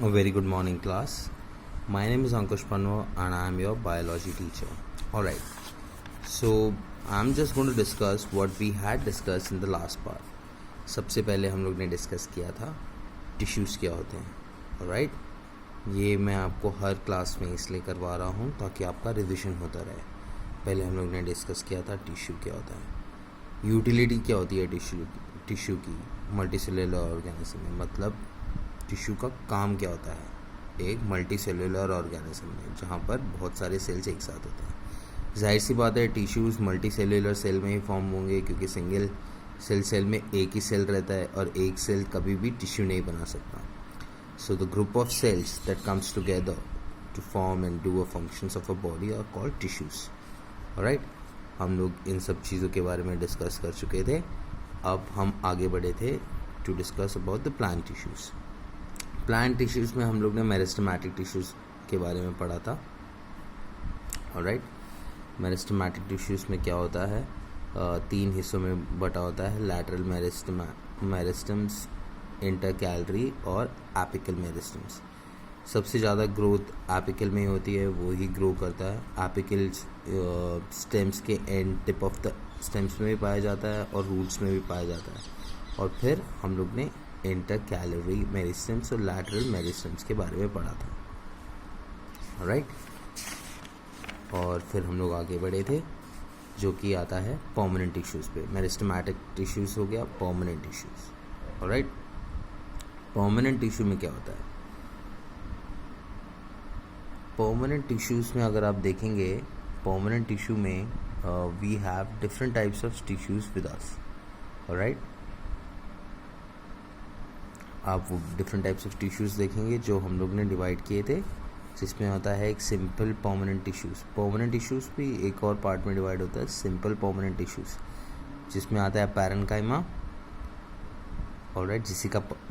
A very good morning, class. My name is Ankush Panwa and I am your biology teacher. Alright, so I'm just going to discuss what we had discussed in the last part. सबसे पहले हम लोग ने discuss किया था tissues क्या होते हैं. ऑलराइट, ये मैं आपको हर क्लास में इसलिए करवा रहा हूँ ताकि आपका रिविजन होता रहे. पहले हम लोग ने डिस्कस किया था टिश्यू क्या होता है, यूटिलिटी क्या होती है टिश्यू की मल्टीसेलुलर ऑर्गेनिज्म में, मतलब टिश्यू का काम क्या होता है एक मल्टीसेलुलर ऑर्गेनिज्म में जहाँ पर बहुत सारे सेल्स एक साथ होते हैं. जाहिर सी बात है टिश्यूज़ मल्टीसेलुलर सेल में ही फॉर्म होंगे क्योंकि सिंगल सेल में एक ही सेल रहता है और एक सेल कभी भी टिश्यू नहीं बना सकता. So the group of cells that comes together to form and do a functions of a body are called tissues. Alright, हम लोग इन सब चीज़ों के बारे में डिस्कस कर चुके थे. अब हम आगे बढ़े थे to discuss about the plant tissues. Plant tissues में हम लोग ने मेरिस्टेमेटिक टिश्यूज़ के बारे में पढ़ा था. ऑलराइट, मेरिस्टेमेटिक टिश्यूज़ में क्या होता है, तीन हिस्सों में बटा होता है. लैटरल मेरिस्टम्स, इंटरकैलरी और एपिकल मेरिस्टम्स. सबसे ज़्यादा ग्रोथ एपिकल में ही होती है, वो ही ग्रो करता है. एपिकल स्टेम्स के and tip of the stems में भी पाया जाता है और रूट्स में भी पाया जाता है. और फिर हम लोग ने इंटरकैलरी मेरिस्टम्स और लैटरल मेरिस्टम्स के बारे में पढ़ा था. राइट, और फिर हम लोग आगे बढ़े थे जो कि आता है परमानेंट टिश्यूज़ पे. मेरिस्टेमेटिक टिश्यूज़ हो गया, permanent tissues. Alright, permanent tissue में क्या होता है, परमानेंट टिश्यूज़ में अगर आप देखेंगे, परमानेंट टिश्यू में we have different types of tissues with us. Alright, आप वो डिफरेंट टाइप्स ऑफ टिश्यूज़ देखेंगे जो हम लोग ने डिवाइड किए थे, जिसमें होता है एक simple permanent tissues. Permanent tissues भी एक और पार्ट में डिवाइड होता है, सिंपल परमानेंट टिश्यूज़, जिसमें आता है पैरेन्काइमा. ऑलराइट,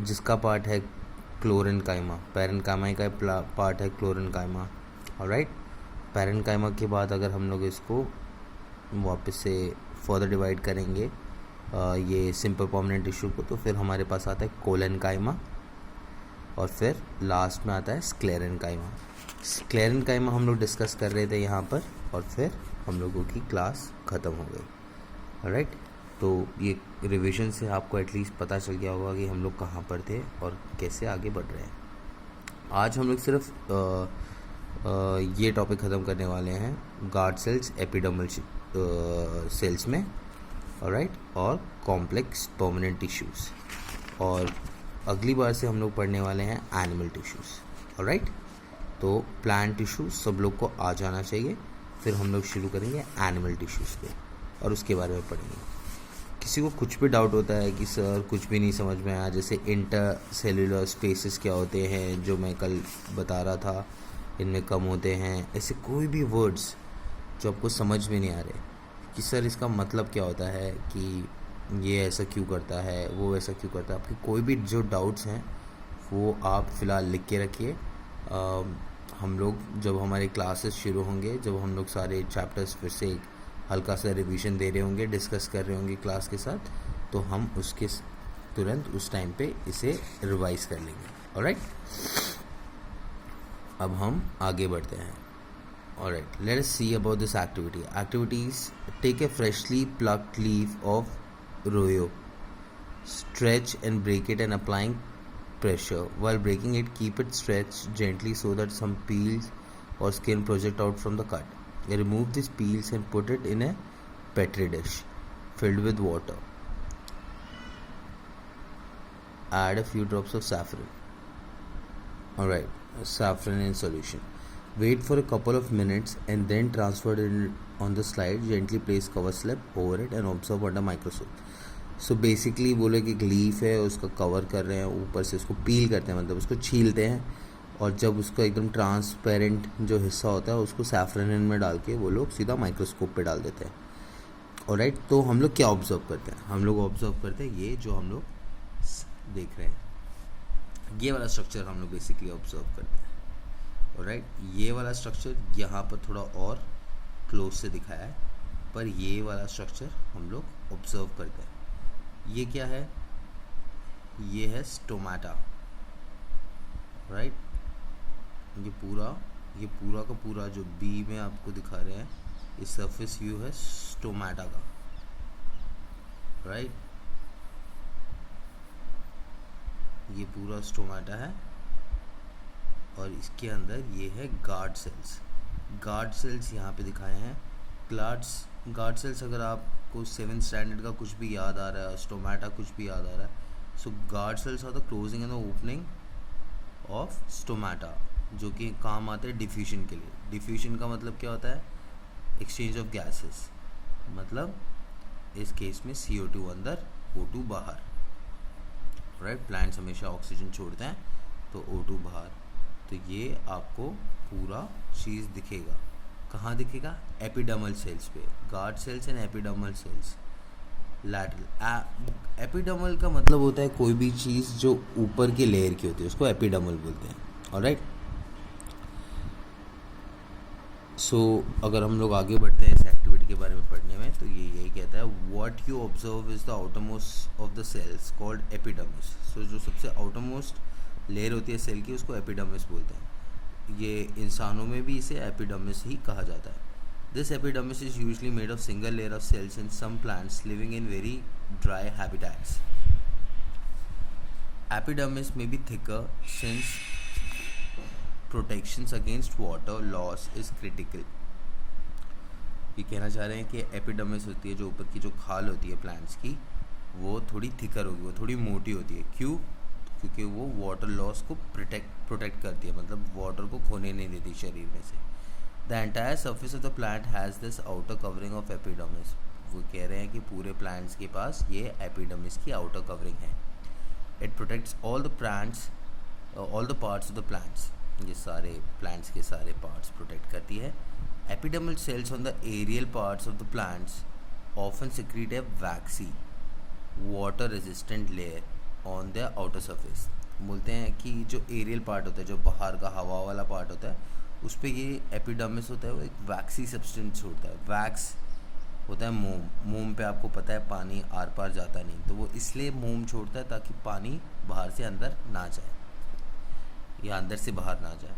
जिसका पार्ट है क्लोरेन्काइमा. पैरेन्काइमा का पार्ट है क्लोरेन्काइमा. ऑलराइट, पैरेन्काइमा के बाद अगर हम लोग इसको वापस से फर्दर डिवाइड करेंगे ये सिंपल परमानेंट टिश्यू को, तो फिर हमारे पास आता है कोलेन्काइमा और फिर लास्ट में आता है स्क्लेरेन्काइमा. स्क्लेरेन्काइमा हम लोग डिस्कस कर रहे थे यहाँ पर और फिर हम लोगों की क्लास ख़त्म हो गई. ऑलराइट, तो ये रिवीजन से आपको एटलीस्ट पता चल गया होगा कि हम लोग कहाँ पर थे और कैसे आगे बढ़ रहे हैं. आज हम लोग सिर्फ ये टॉपिक ख़त्म करने वाले हैं गार्ड सेल्स, एपिडर्मल सेल्स में. ऑलराइट, और कॉम्प्लेक्स परमानेंट टिश्यूज़. और अगली बार से हम लोग पढ़ने वाले हैं एनिमल टिश्यूज़. ऑलराइट, तो प्लांट टिश्यूज़ सब लोग को आ जाना चाहिए. फिर हम लोग शुरू करेंगे एनिमल टिश्यूज़ पे और उसके बारे में पढ़ेंगे. किसी को कुछ भी डाउट होता है कि सर कुछ भी नहीं समझ में आया, जैसे इंटर सेलुलर स्पेसेस क्या होते हैं जो मैं कल बता रहा था, इनमें कम होते हैं, ऐसे कोई भी वर्ड्स जो आपको समझ में नहीं आ रहे कि सर इसका मतलब क्या होता है, कि ये ऐसा क्यों करता है, वो ऐसा क्यों करता है, आपके कोई भी जो डाउट्स हैं वो आप फ़िलहाल लिख के रखिए. हम लोग जब हमारे क्लासेस शुरू होंगे, जब हम लोग सारे चैप्टर्स फिर से एक हल्का सा रिवीजन दे रहे होंगे, डिस्कस कर रहे होंगे क्लास के साथ, तो हम उसके तुरंत उस टाइम पे इसे रिवाइज कर लेंगे. ऑलराइट, अब हम आगे बढ़ते हैं. Alright, let us see about this activity. Activities: take a freshly plucked leaf of royo, stretch and break it and applying pressure. While breaking it, keep it stretched gently so that some peels or skin project out from the cut. Remove these peels and put it in a petri dish filled with water. Add a few drops of saffron. Alright, saffron in solution. Wait for a couple of minutes and then transfer it on the slide. Gently place cover slip over it and observe under microscope. So basically बोले कि एक leaf है, उसका cover कर रहे हैं, ऊपर से उसको पील करते हैं, मतलब उसको छीलते हैं, और जब उसका एकदम ट्रांसपेरेंट जो हिस्सा होता है उसको सैफरन में डाल के वो लोग सीधा माइक्रोस्कोप पे डाल देते हैं. ऑलराइट, तो हम लोग क्या ऑब्जर्व करते हैं, हम लोग ऑब्जर्व करते हैं ये जो हम लोग देख रहे हैं, ये वाला स्ट्रक्चर हम लोग बेसिकली ऑब्जर्व करते हैं. ऑलराइट, ये वाला स्ट्रक्चर यहाँ पर थोड़ा और क्लोज से दिखाया है, पर ये वाला स्ट्रक्चर हम लोग ऑब्जर्व करते हैं. ये क्या है, ये है स्टोमाटा. राइट। ये पूरा का पूरा जो बी में आपको दिखा रहे हैं, ये सरफेस व्यू है स्टोमेटा का, राइट। ये पूरा स्टोमेटा है और इसके अंदर ये है गार्ड सेल्स। गार्ड सेल्स यहाँ पे दिखाए हैं। गार्ड सेल्स अगर आपको 7th स्टैंडर्ड का कुछ भी याद आ रहा है, स्टोमेटा कुछ भी याद आ रहा है, so guard cells are the closing and the opening of stomata, जो कि काम आते हैं डिफ्यूजन के लिए। डिफ्यूजन का मतलब क्या होता है? एक्सचेंज ऑफ गैसेस, मतलब इस केस में CO2 अंदर, O2 बाहर, राइट। प्लांट्स हमेशा ऑक्सीजन छोड़ते हैं तो O2 बाहर। तो ये आपको पूरा चीज़ दिखेगा। कहाँ दिखेगा? एपिडर्मल सेल्स पे, guard cells and epidermal cells. Lateral epidermal का मतलब होता है कोई भी चीज़ जो ऊपर के लेयर की होती है उसको एपिडर्मल बोलते हैं, ऑलराइट। सो अगर हम लोग आगे बढ़ते हैं इस एक्टिविटी के बारे में पढ़ने में, तो ये यही कहता है, what you observe is the outermost of the cells called epidermis. So जो सबसे आउटरमोस्ट लेयर होती है सेल की उसको एपिडर्मिस बोलते हैं। ये इंसानों में भी इसे एपिडर्मिस ही कहा जाता है। This epidermis is usually made of single layer of cells in some plants living in very dry habitats. Epidermis में be thicker since protections against water loss is critical. ये कहना चाह रहे हैं कि एपिडर्मिस होती है, जो ऊपर की जो खाल होती है प्लांट्स की, वो थोड़ी थिकर होगी, वो थोड़ी मोटी होती है। क्यों? क्योंकि वो वाटर लॉस को प्रोटेक्ट करती है, मतलब वाटर को खोने नहीं देती शरीर में से। The entire surface of the plant has this outer covering of epidermis. वो कह रहे हैं कि पूरे प्लांट्स के पास ये एपिडर्मिस की आउटर कवरिंग है। It protects all the parts of the plants. ये सारे प्लांट्स के सारे पार्ट्स प्रोटेक्ट करती है। Epidermal cells on the aerial parts of the plants often secrete a waxy water resistant layer on the outer surface. बोलते हैं कि जो एरियल पार्ट होता है, जो बाहर का हवा वाला पार्ट होता है, उस पर ये एपिडर्मिस होता है, वो एक वैक्सी सब्सटेंस छोड़ता है। वैक्स होता है मोम पे आपको पता है पानी आर पार जाता नहीं, तो वो इसलिए मोम छोड़ता है ताकि पानी बाहर से अंदर ना जाए या अंदर से बाहर ना जाए।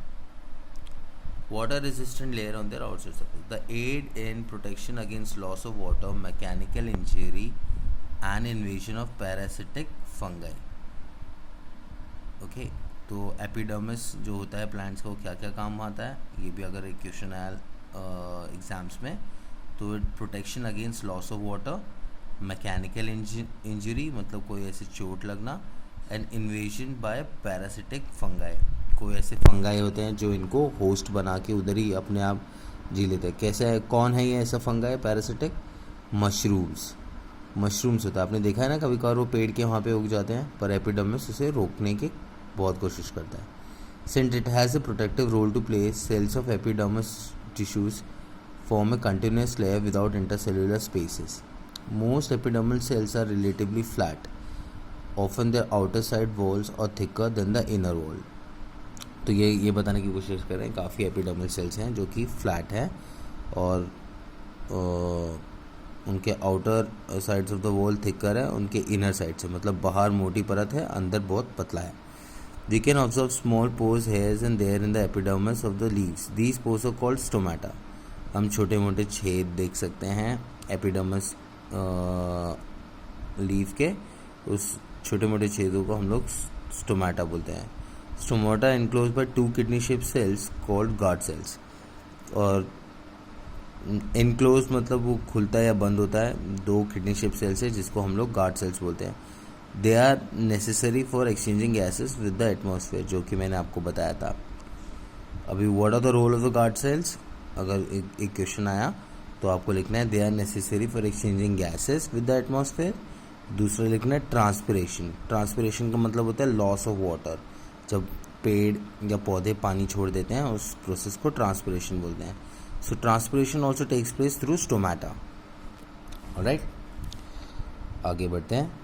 Water resistant layer on their outside surface. The aid in protection against loss of water, mechanical injury and invasion of parasitic fungi. Okay, तो एपिडर्मिस जो होता है प्लांट्स का, वो क्या क्या काम आता है, ये भी अगर एक क्वेश्चन आया एग्जाम्स में, तो protection against loss of water, mechanical injury मतलब कोई ऐसी चोट लगना, and invasion by parasitic fungi. कोई ऐसे फंगाई होते हैं जो इनको होस्ट बना के उधर ही अपने आप जी लेते हैं। कैसे है, कौन है ये ऐसा फंगाई पैरासिटिक? मशरूम्स होता है। आपने देखा है ना, कभी कभार वो पेड़ के वहाँ पे उग जाते हैं, पर एपिडर्मिस उसे रोकने की बहुत कोशिश करता है। Since it has a protective role to play, cells of epidermis tissues form a continuous layer without intercellular spaces. Most epidermal cells are relatively flat. Often their outer side walls are thicker than the inner wall. तो ये बताने की कोशिश कर रहे हैं, काफ़ी epidermal cells हैं जो कि फ्लैट हैं और उनके outer sides of the wall thicker है उनके इनर साइड से, मतलब बाहर मोटी परत है, अंदर बहुत पतला है। We can observe small pores here and there in the epidermis of the leaves. These pores are called stomata. हम छोटे मोटे छेद देख सकते हैं एपिडर्मिस लीफ के, उस छोटे मोटे छेदों को हम लोग स्टोमेटा बोलते हैं। Stomata enclose by 2 kidney shape cells called guard cells. और इनक्लोज मतलब वो खुलता है या बंद होता है, 2 किडनी शेप सेल्स है जिसको हम लोग गार्ड सेल्स बोलते हैं। They are necessary for exchanging gases with the atmosphere, जो कि मैंने आपको बताया था अभी। What are the role of the guard cells? अगर एक क्वेश्चन आया तो आपको लिखना है they are necessary for exchanging gases with the atmosphere. दूसरा लिखना है ट्रांसपिरेशन का मतलब होता है लॉस ऑफ वाटर। जब पेड़ या पौधे पानी छोड़ देते हैं उस प्रोसेस को ट्रांसपिरेशन बोलते हैं। So transpiration also takes place through stomata. Alright, आगे बढ़ते हैं।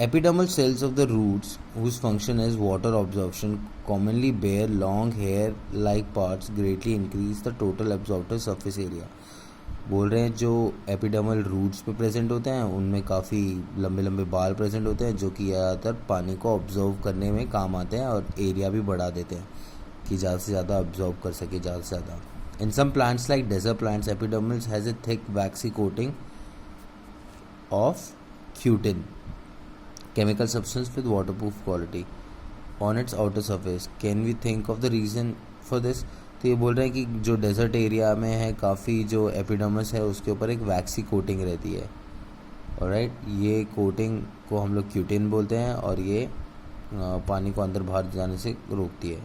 Epidermal cells of the roots, whose function is water absorption, commonly bear long hair-like parts greatly increase the total absorbed surface area. बोल रहे हैं जो epidermal roots पे present होते हैं उनमें काफ़ी लंबे लंबे बाल प्रेजेंट होते हैं जो कि ज़्यादातर पानी को ऑब्जर्व करने में काम आते हैं और एरिया भी बढ़ा देते हैं कि ज़्यादा से ज़्यादा ऑब्जर्व कर सके ज़्यादा से ज़्यादा. In some plants like desert plants epidermals has a thick waxy coating of cutin chemical substance with waterproof quality on its outer surface. Can we think of the reason for this? तो ये बोल रहे हैं कि जो desert area में है काफ़ी जो एपिडर्मिस है उसके ऊपर एक वैक्सी कोटिंग रहती है. ऑलराइट, ये कोटिंग को हम लोग क्यूटिन बोलते हैं और ये पानी को अंदर बाहर जाने से रोकती है.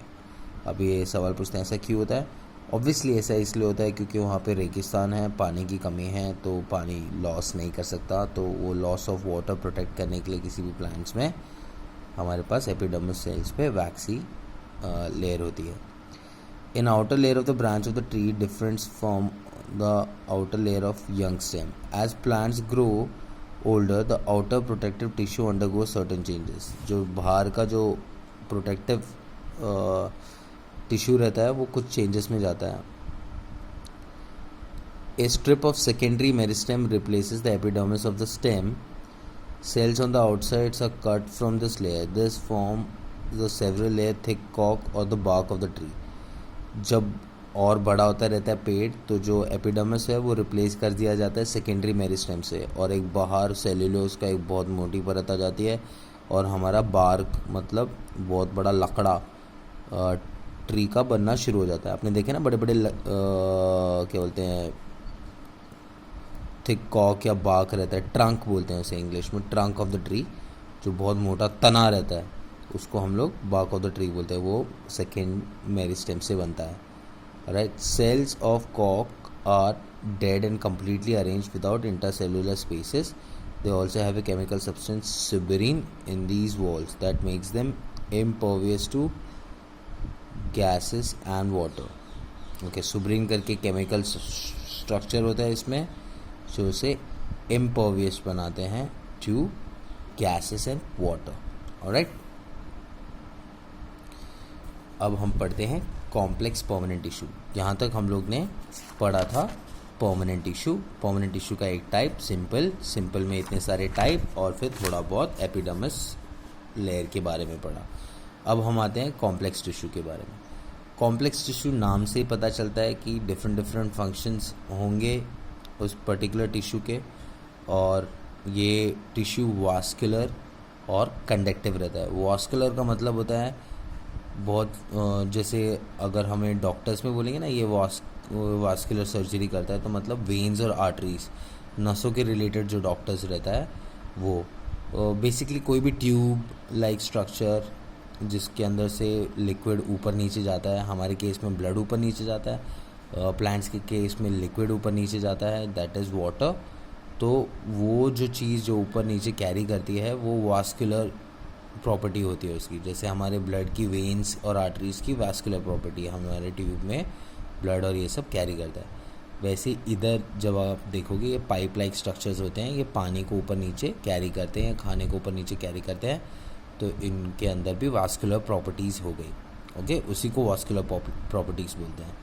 अब ये सवाल पूछते हैं ऐसा क्यों होता है. ऑब्वियसली ऐसा इसलिए होता है क्योंकि वहाँ पे रेगिस्तान है, पानी की कमी है, तो पानी लॉस नहीं कर सकता. तो वो लॉस ऑफ वाटर प्रोटेक्ट करने के लिए किसी भी प्लांट्स में हमारे पास एपिडर्मिस सेल्स पे वैक्सी लेयर होती है. In outer layer of the branch of the tree difference from the outer layer of young stem. As plants grow older the outer protective tissue undergo certain changes. जो बाहर का जो protective tissue रहता है वो कुछ चेंजेस में जाता है. A strip of secondary meristem replaces the epidermis of the stem. Cells on the outsides are cut from this layer. This form the several layer thick कॉक और the bark of the tree. जब और बड़ा होता रहता है पेड़ तो जो एपिडर्मिस है वो रिप्लेस कर दिया जाता है सेकेंडरी मेरिस्टेम से और एक बाहर सेल्यूलोज का एक बहुत मोटी परत आ जाती है और हमारा बार्क मतलब बहुत बड़ा लकड़ा ट्री का बनना शुरू हो जाता है. आपने देखे ना बड़े बड़े क्या बोलते हैं थिक कॉक या बार्क रहता है, ट्रंक बोलते हैं उसे इंग्लिश में, ट्रंक ऑफ द ट्री. जो बहुत मोटा तना रहता है उसको हम लोग बार्क ऑफ द ट्री बोलते हैं. वो सेकेंड मेरिस्टेम से बनता है. राइट, सेल्स ऑफ कॉक are dead and completely arranged without intercellular spaces. They also have a chemical substance suberin in these walls that makes them impervious to gases and water. Okay, suberin करके chemical structure होता है इसमें जो उसे impervious बनाते हैं to gases and water. Alright, अब हम पढ़ते हैं कॉम्प्लेक्स परमानेंट टिश्यू. यहाँ तक हम लोग ने पढ़ा था परमानेंट टिश्यू. परमानेंट टिश्यू का एक टाइप सिंपल में इतने सारे टाइप और फिर थोड़ा बहुत एपिडर्मिस लेयर के बारे में पढ़ा. अब हम आते हैं कॉम्प्लेक्स टिश्यू के बारे में. कॉम्प्लेक्स टिश्यू नाम से ही पता चलता है कि डिफरेंट फंक्शंस होंगे उस पर्टिकुलर टिश्यू के और ये टिश्यू वास्कुलर और कंडक्टिव रहता है. वास्कुलर का मतलब होता है बहुत जैसे अगर हमें डॉक्टर्स में बोलेंगे ना ये वास्कुलर सर्जरी करता है तो मतलब वेन्स और आर्टरीज नसों के रिलेटेड जो डॉक्टर्स रहता है वो बेसिकली कोई भी ट्यूब लाइक स्ट्रक्चर जिसके अंदर से लिक्विड ऊपर नीचे जाता है. हमारे केस में ब्लड ऊपर नीचे जाता है, प्लांट्स के केस में लिक्विड ऊपर नीचे जाता है, दैट इज़ वाटर. तो वो जो चीज़ जो ऊपर नीचे कैरी करती है वो वास्कुलर प्रॉपर्टी होती है उसकी. जैसे हमारे ब्लड की वेन्स और आर्टरीज की वास्कुलर प्रॉपर्टी है, हमारे ट्यूब में ब्लड और ये सब कैरी करता है. वैसे इधर जब आप देखोगे ये पाइप लाइक स्ट्रक्चर्स होते हैं, ये पानी को ऊपर नीचे कैरी करते हैं, खाने को ऊपर नीचे कैरी करते हैं. तो इनके अंदर भी वास्कुलर प्रॉपर्टीज़ हो गई. ओके, उसी को वास्कुलर प्रॉपर्टीज़ बोलते हैं.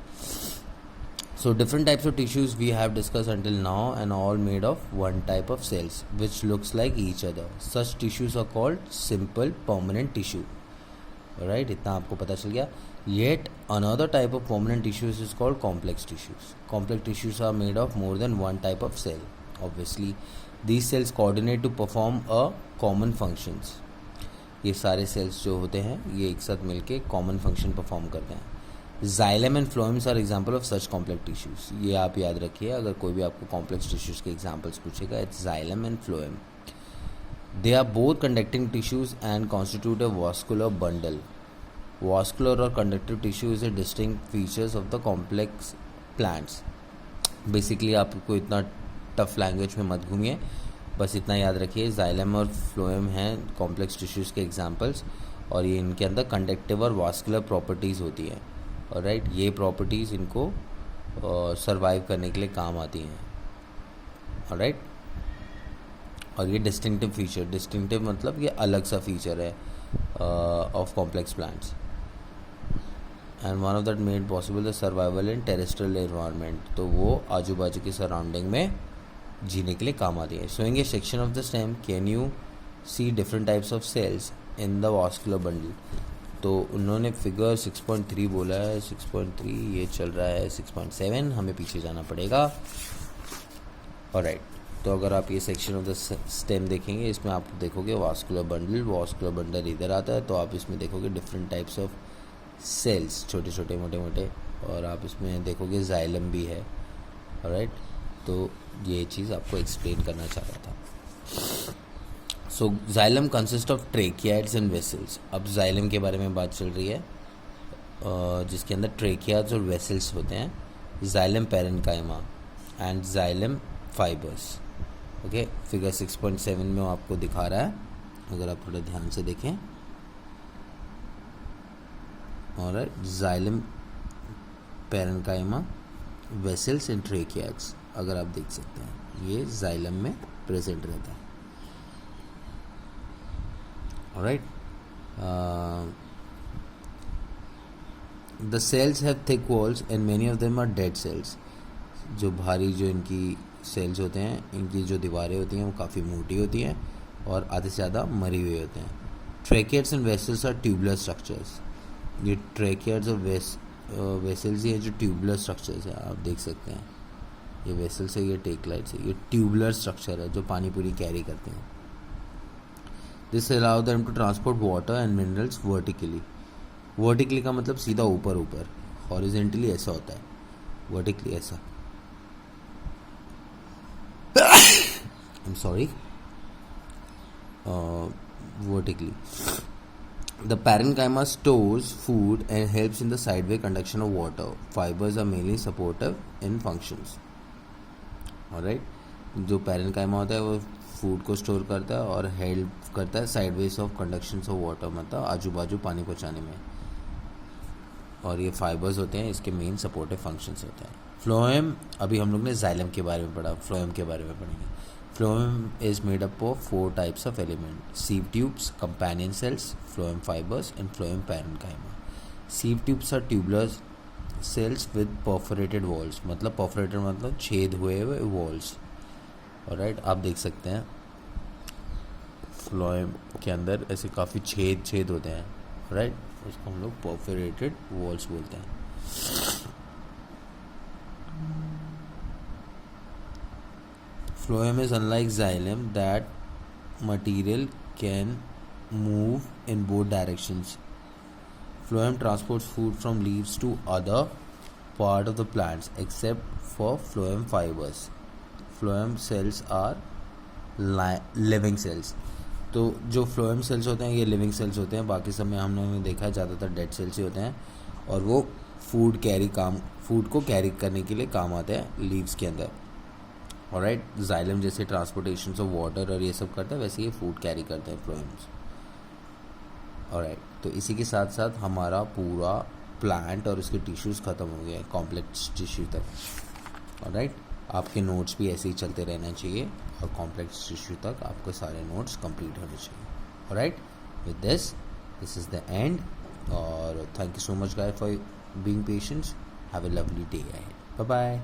So different types of tissues we have discussed until now and all made of one type of cells which looks like each other. Such tissues are called simple permanent tissue. Alright, इतना आपको पता चल गया. Yet another type of permanent tissues is called complex tissues. Complex tissues are made of more than one type of cell. Obviously, these cells coordinate to perform a common functions. ये सारे sales जो होते हैं ये एक साथ मिलके common function perform करते हैं. Xylem and phloems are example of such complex tissues. ये आप याद रखिए अगर कोई भी आपको कॉम्प्लेक्स टिश्यूज के एग्जाम्पल्स पूछेगा, it's xylem and phloem. They are both conducting tissues and constitute a vascular bundle. Vascular और conductive tissue is a distinct features of the complex plants. Basically आपको इतना टफ लैंग्वेज में मत घूमिए, बस इतना याद रखिए जाइलम और फ्लोएम हैं कॉम्प्लेक्स टिश्यूज़ के एग्जांपल्स और ये इनके अंदर कंडक्टिव और वास्कुलर प्रॉपर्टीज़ होती हैं. और राइट, ये प्रॉपर्टीज़ इनको सरवाइव करने के लिए काम आती हैं. और राइट, और ये डिस्टिंक्टिव फीचर, डिस्टिंक्टिव मतलब ये अलग सा फीचर है of complex plants. And one of that made possible the survival in terrestrial environment, तो वो आजू बाजू की सराउंडिंग में जीने के लिए काम आती है. Showing a section of the stem can you see different types of cells in the vascular bundle. तो उन्होंने फिगर 6.3 बोला है. 6.3 ये चल रहा है 6.7, हमें पीछे जाना पड़ेगा. ऑलराइट, तो अगर आप ये सेक्शन ऑफ द स्टेम देखेंगे, इसमें आप देखोगे वास्कुलर बंडल इधर आता है, तो आप इसमें देखोगे डिफरेंट टाइप्स ऑफ सेल्स, छोटे छोटे मोटे मोटे, और आप इसमें देखोगे जाइलम भी है. ऑलराइट, तो ये चीज़ आपको एक्सप्लेन करना चाह रहा था. So xylem consist of tracheids and vessels. अब जाइलम के बारे में बात चल रही है, जिसके अंदर ट्रेकियाड्स और वेसल्स होते हैं. Xylem parenchyma and xylem fibres. Okay, figure 6.7 में वो आपको दिखा रहा है, अगर आप थोड़ा ध्यान से देखें. और जाइलम पैरेन्काइमा, वेसल्स एंड ट्रेकियाड्स, अगर आप देख सकते हैं ये जाइलम में प्रेजेंट रहता है. Alright, the cells have thick walls and many of them are dead cells. जो भारी जो इनकी सेल्स होते हैं, इनकी जो दीवारें होती हैं वो काफ़ी मोटी होती हैं और आधे से ज़्यादा मरी हुई होते हैं. Tracheids and vessels are tubular structures. ये ट्रेकियाड्स और वेसल्स ही हैं जो ट्यूबुलर स्ट्रक्चर्स हैं. आप देख सकते हैं ये वेसल्स है, ये टेक लाइट्स है, ये ट्यूबुलर स्ट्रक्चर है जो पानी पूरी कैरी करते हैं. This allow them to transport water and minerals vertically. Vertically का मतलब सीधा ऊपर ऊपर, हॉरिजेंटली ऐसा होता है, वर्टिकली ऐसा. I'm sorry, vertically. The parenchyma stores food and helps in the sideway conduction of water. Fibers are mainly supportive in functions. Alright, जो parenchyma होता है वो फूड को स्टोर करता है और हेल्प करता है sideways of conduction of water, मतलब आजू बाजू पानी पहुँचाने में. और ये फाइबर्स होते हैं, इसके मेन सपोर्टिव फंक्शंस होते हैं. फ्लोएम, अभी हम लोग ने जाइलम के बारे में पढ़ा, फ्लोएम के बारे में पढ़ेंगे. Phloem is made up of 4 types of elements: sieve tubes, companion cells, phloem fibers, and phloem parenchyma. Sieve tubes are tubular cells with perforated walls. मतलब perforated मतलब छेद हुए walls. Alright, आप देख सकते हैं phloem के अंदर ऐसे काफ़ी छेद होते हैं. Right, उसको हम लोग perforated walls बोलते हैं. Phloem is unlike xylem, that material can move in both directions. Phloem transports food from leaves to other part of the plants except for phloem fibers. Phloem cells are living cells. तो जो phloem cells होते हैं ये living cells होते हैं. बाकी सब में हमने देखा है ज़्यादातर dead cells ही होते हैं और वो फूड को कैरी करने के लिए काम आते हैं लीव्स के अंदर. ऑलराइट, जाइलम जैसे ट्रांसपोर्टेशन ऑफ वाटर और ये सब करता है, वैसे ये फूड कैरी करते हैं फ्लोएम्स. ऑलराइट, तो इसी के साथ साथ हमारा पूरा प्लांट और उसके टिश्यूज़ ख़त्म हो गए कॉम्प्लेक्स टिश्यू तक. ऑलराइट, आपके नोट्स भी ऐसे ही चलते रहना चाहिए और कॉम्प्लेक्स टिश्यू तक आपके सारे नोट्स कंप्लीट होने चाहिए. Alright, with this is the end, और thank you so much guys for being patient. Have a lovely day ahead. Bye bye.